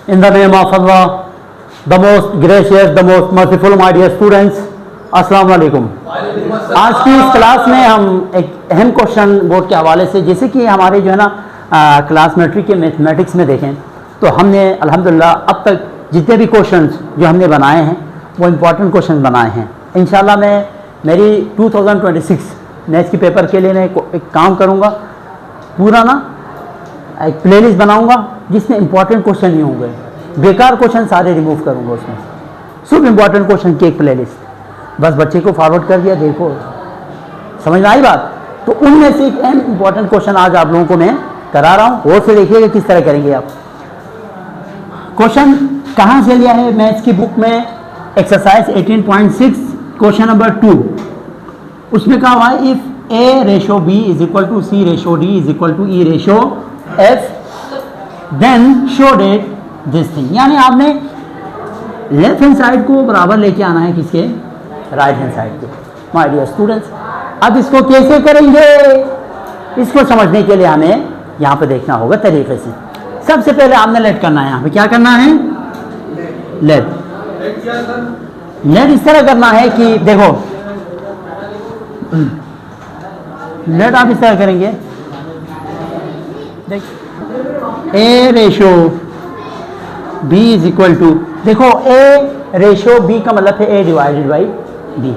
In the name of Allah, the most gracious, the most merciful, my dear students, अस्सलाम वालेकुम। आज की इस क्लास में हम एक अहम क्वेश्चन बोर्ड के हवाले से, जैसे कि हमारे जो है ना क्लास मैट्रिक के मैथमेटिक्स में देखें तो हमने अल्हम्दुलिल्लाह अब तक जितने भी क्वेश्चंस जो हमने बनाए हैं वो इम्पॉर्टेंट क्वेश्चन बनाए हैं। इंशाल्लाह मैं मेरी 2026 मैथ्स के पेपर के लिए मैं एक काम करूँगा, पूरा ना एक प्लेलिस्ट बनाऊँगा जिसमें इम्पॉर्टेंट क्वेश्चन ही होंगे, बेकार क्वेश्चन सारे रिमूव करूँगा, उसमें सिर्फ इम्पॉर्टेंट क्वेश्चन की एक प्लेलिस्ट। बस बच्चे को फॉरवर्ड कर दिया, देखो समझ में आई बात। तो उनमें से एक अहम इम्पॉर्टेंट क्वेश्चन आज आप लोगों को मैं करा रहा हूँ, और से देखिएगा किस तरह करेंगे आप। क्वेश्चन कहाँ से लिया है? मैथ्स की बुक में एक्सरसाइज 18.6 क्वेश्चन नंबर 2, उसमें कहा हुआ है if A ratio B is equal to C ratio D is equal to E ratio F then show that this thing. यानी आपने लेफ्ट हैंड साइड को बराबर लेके आना है किसके? राइट हैंड साइड के। माय डियर स्टूडेंट्स, अब इसको कैसे करेंगे, इसको समझने के लिए हमें यहाँ पे देखना होगा तरीके से। सबसे पहले आपने लेट करना है, यहाँ पे क्या करना है? लेट इस तरह करना है कि देखो, लेट आप इस तरह करेंगे, A ratio B is equal to, देखो ए रेशो बी का मतलब है A divided by D,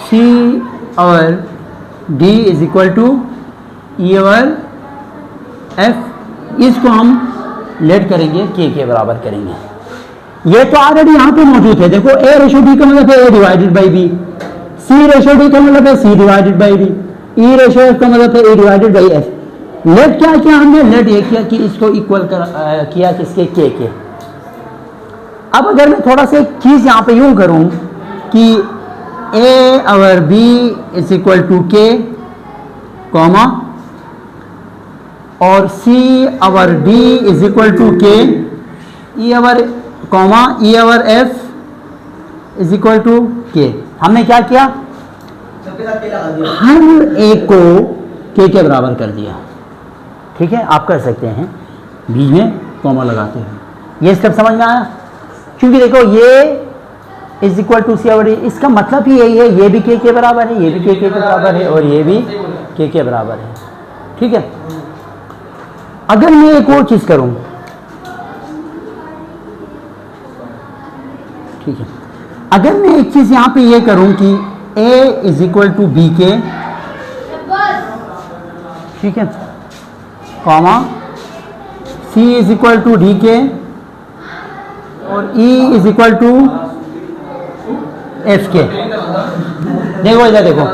C और D is equal to E और एफ। इसको हम लेट करेंगे के बराबर करेंगे। ये तो ऑलरेडी यहाँ पे मौजूद है, देखो ए रेशो बी का मतलब है A divided by B, C ratio D का मतलब है C divided by D, E ratio F का मतलब है A divided by F. Let क्या किया हमने? लेट ये किया कि इसको इक्वल किया किसके? के। अब अगर मैं थोड़ा सा एक चीज़ यहाँ पे यूँ करूँ कि ए और बी इज इक्वल टू के कॉमा और सी और डी इज इक्वल टू के, ई और कॉमा ई और एफ इज इक्वल टू के। हमने क्या किया? हर एक को के बराबर कर दिया। ठीक है, आप कर सकते हैं, बीच में कॉमा लगाते हैं। ये स्टेप समझ में आया? क्योंकि देखो ये इज इक्वल टू सी और डी, इसका मतलब ही यही है, ये भी के बराबर है, ये भी के बराबर है और ये भी के बराबर है। ठीक है, अगर मैं एक और चीज करूं, ठीक है, अगर मैं एक चीज यहां पे ये करूं कि a is equal to b k, ठीक है, comma c is equal to d k और e is equal to f k. देखो इधर देखो,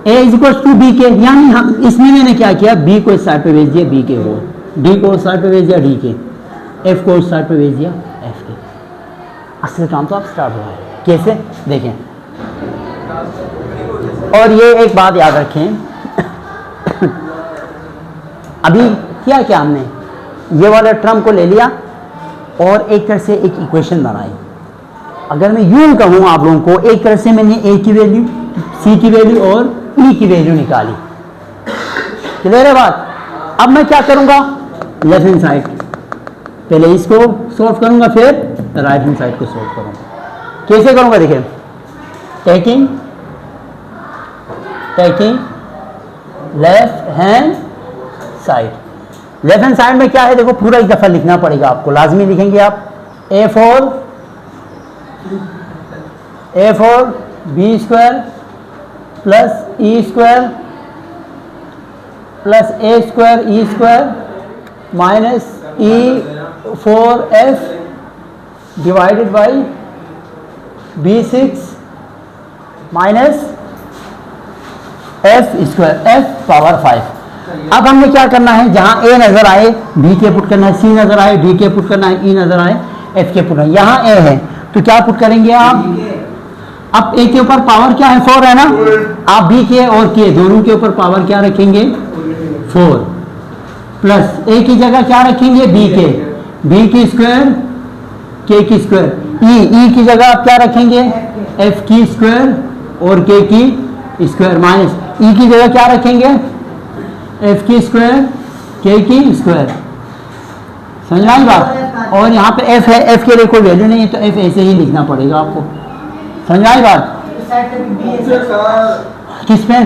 a is equal to b k, यानी हम इसमें मैंने क्या किया? b को इस साइड पे भेज दिया, b के को, d को इस साइड पे भेज दिया, d के, f को इस साइड पे भेज दिया, f के। असल काम तो आप स्टार्ट हुआ है। कैसे? देखें, और ये एक बात याद रखें, अभी किया क्या हमने? ये वाले टर्म को ले लिया और एक तरह से एक इक्वेशन बनाई। अगर मैं यूं कहूं आप लोगों को, एक तरह से मैंने ए की वैल्यू, सी की वैल्यू और ई की वैल्यू निकाली। क्लियर है बात? अब मैं क्या करूंगा? लेफ्ट हैंड साइड पहले इसको सॉल्व करूंगा, फिर राइट हैंड साइड को सॉल्व करूंगा। कैसे करूंगा? देखिए, taking left hand side. Left hand side में क्या है? देखो पूरा एक दफा लिखना पड़ेगा आपको, लाजमी लिखेंगे आप। A four b square plus e square plus a square e square minus e four f divided by B6 minus f square, f power 5। अब हमने क्या करना है? जहां ए नजर आए बी के पुट करना है, सी नजर आए डी के पुट करना है, ई नजर आए एफ के पुट करना है। यहाँ ए है तो क्या पुट करेंगे आप? अब ए के ऊपर पावर क्या है? 4 है ना। आप बी के और के दोनों के ऊपर पावर क्या रखेंगे? 4 प्लस ए की जगह क्या रखेंगे? बी के, बी की स्क्वायर के की स्क्वायर, ई की जगह आप क्या रखेंगे? एफ की स्क्वायर और के की स्क्वायर माइनस ई की जगह क्या रखेंगे? एफ की स्क्वायर के की स्क्वायर समझ में आई बात। और यहाँ पे एफ है, एफ के लिए कोई वैल्यू नहीं है तो एफ ऐसे ही लिखना पड़ेगा आपको। समझ में आई बात। किस पे?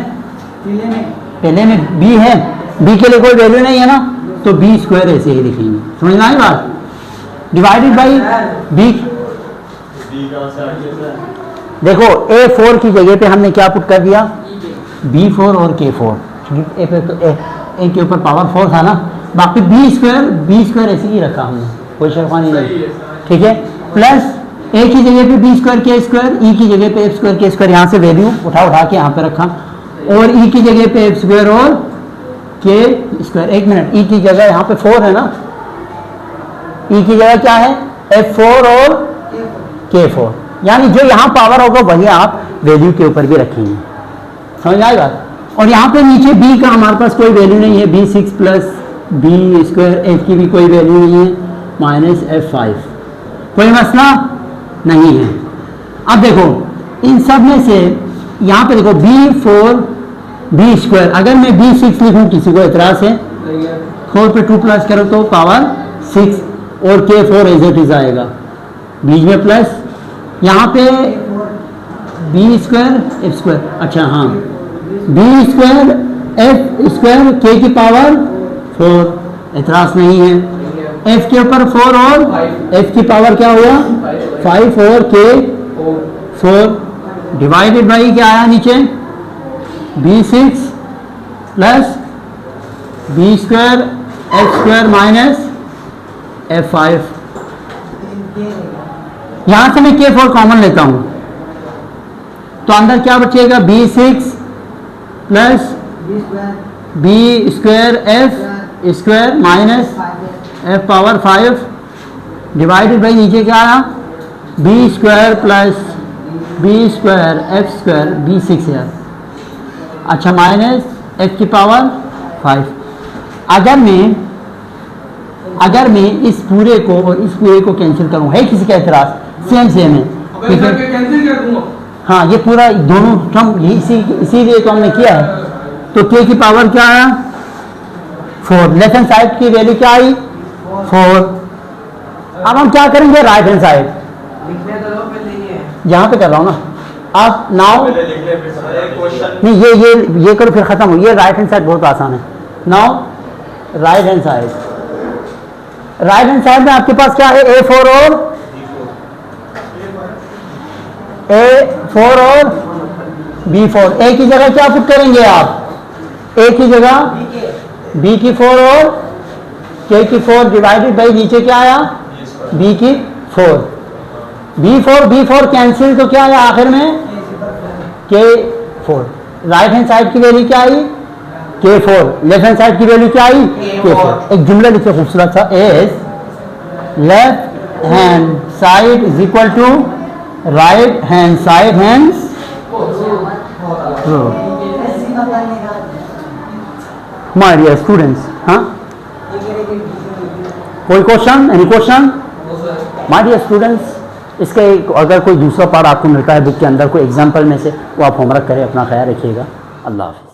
पहले में बी है, बी के लिए कोई वैल्यू नहीं है ना, तो बी स्क्वायर ऐसे ही लिखेंगे। समझ में आई बात। Divided by b. देखो A4 की जगह पे हमने क्या पुट कर दिया, B4 और K4, ए के ऊपर पावर 4 था ना, बाकी बी स्क्वायर ऐसे ही रखा हमने, कोई शेरवानी नहीं, ठीक है। प्लस ए की जगह पे बी स्क्वायर के स्क्वायर, ई की जगह पे एफ स्क्वायर के स्क्वायर, यहाँ से वैल्यू उठा के यहाँ पे रखा, और ई की जगह पे एफ स्क्वायर और के स्क्वायर। एक मिनट, ई की जगह यहाँ पे 4 है ना, ई की जगह क्या है, F4 और K4, यानी जो यहाँ पावर होगा वही आप वैल्यू के ऊपर भी रखेंगे। समझ आएगा। और यहाँ पे नीचे b का हमारे पास कोई वैल्यू नहीं है, B6 plus b square, F की भी कोई वैल्यू नहीं है, माइनस F5, कोई मसला नहीं है। अब देखो इन सब में से यहाँ पे देखो B4 बी स्क्वायर, अगर मैं B6 लिखूँ किसी को एतराज़ है, 4 पे 2 प्लस करो तो पावर 6, और K4 एज इट इज आएगा, बीच में प्लस, यहाँ पे बी स्क्वायर एफ स्क्वायर, अच्छा हाँ, बी स्क्वायर एफ स्क्वायर के की पावर 4, एतराज़ नहीं है, एफ के ऊपर 4 और एफ की पावर क्या हुआ 5 और के 4, डिवाइडेड बाई क्या आया नीचे, B6 plus b square f square minus F5। यहां से मैं K4 कॉमन लेता हूं तो अंदर क्या बचेगा, B6 plus b square f square minus f power 5, divided by नीचे क्या आया, b square plus b square f square, B6 है, अच्छा माइनस एफ की पावर 5। अगर मैं इस पूरे को और इस पूरे को कैंसिल करूं, है किसी का एतराज, सेम है, ठीक है। हाँ ये पूरा दोनों टर्म इसीलिए तो हमने किया है, तो के की पावर क्या आया 4, लेफ्ट हैंड साइड की वैल्यू क्या आई 4। अब हम क्या करेंगे, राइट हैंड साइड, यहाँ पे कर रहा हूँ ना, अब नाउ नहीं ये करो फिर खत्म हो, ये राइट हैंड साइड बहुत आसान है। नाउ राइट हैंड साइड में आपके पास क्या है, A4 और B4, A की जगह क्या पुट करेंगे आप, A की जगह B की 4 और K की 4, डिवाइडेड बाई नीचे क्या आया, B की 4, B4 कैंसिल, तो क्या आया आखिर में K4। राइट हैंड साइड की वैल्यू क्या आई K4, लेफ्ट हैंड साइड की वैल्यू क्या आई K4। एक जुमला लिखे खूबसूरत सा, as left hand side is equal to right hand side hands my dear students. हाँ कोई question, any question my dear students. इसका अगर कोई दूसरा पार्ट आपको मिलता है बुक के अंदर कोई एग्जाम्पल में से, वो आप होमवर्क करें, अपना ख्याल रखिएगा। अल्लाह हाफ़िज़।